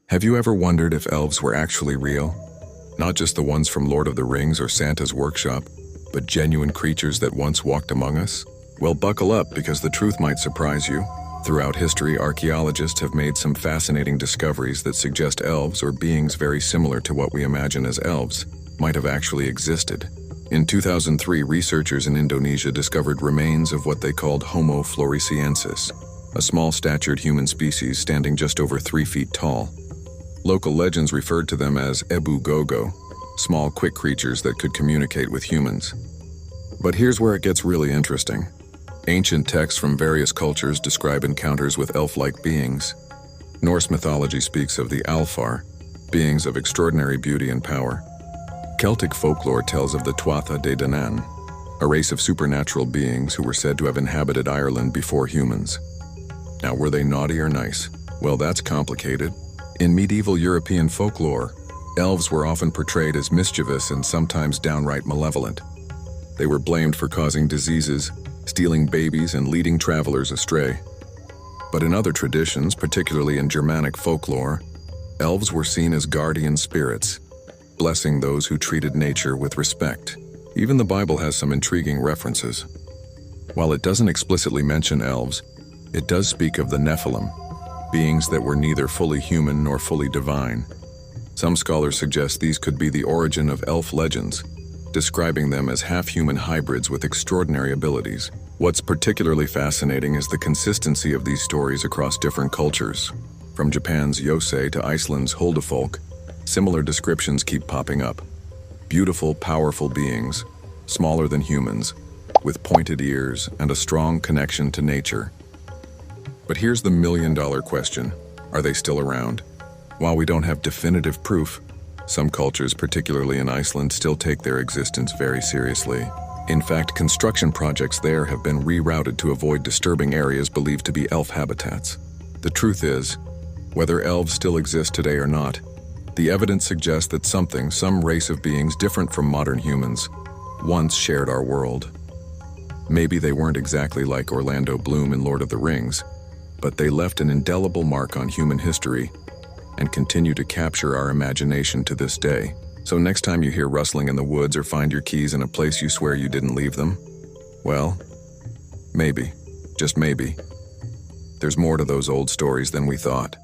Have you ever wondered if elves were actually real? Not just the ones from Lord of the Rings or Santa's workshop, but genuine creatures that once walked among us? Well, buckle up because the truth might surprise you. Throughout history, archaeologists have made some fascinating discoveries that suggest elves, or beings very similar to what we imagine as elves, might have actually existed. In 2003, researchers in Indonesia discovered remains of what they called Homo floresiensis, a small-statured human species standing just over 3 feet tall. Local legends referred to them as Ebu Gogo, small, quick creatures that could communicate with humans. But here's where it gets really interesting. Ancient texts from various cultures describe encounters with elf-like beings. Norse mythology speaks of the Alfar, beings of extraordinary beauty and power. Celtic folklore tells of the Tuatha De Danann, a race of supernatural beings who were said to have inhabited Ireland before humans. Now, were they naughty or nice? Well, that's complicated. In medieval European folklore, elves were often portrayed as mischievous and sometimes downright malevolent. They were blamed for causing diseases, stealing babies, and leading travelers astray. But in other traditions, particularly in Germanic folklore, elves were seen as guardian spirits, blessing those who treated nature with respect. Even the Bible has some intriguing references. While it doesn't explicitly mention elves, it does speak of the Nephilim, beings that were neither fully human nor fully divine. Some scholars suggest these could be the origin of elf legends, describing them as half-human hybrids with extraordinary abilities. What's particularly fascinating is the consistency of these stories across different cultures. From Japan's Yosei to Iceland's Huldufolk, similar descriptions keep popping up. Beautiful, powerful beings, smaller than humans, with pointed ears and a strong connection to nature. But here's the million-dollar question: are they still around? While we don't have definitive proof, some cultures, particularly in Iceland, still take their existence very seriously. In fact, construction projects there have been rerouted to avoid disturbing areas believed to be elf habitats. The truth is, whether elves still exist today or not, the evidence suggests that some race of beings different from modern humans, once shared our world. Maybe they weren't exactly like Orlando Bloom in Lord of the Rings, but they left an indelible mark on human history and continue to capture our imagination to this day. So next time you hear rustling in the woods or find your keys in a place you swear you didn't leave them, well, maybe, just maybe, there's more to those old stories than we thought.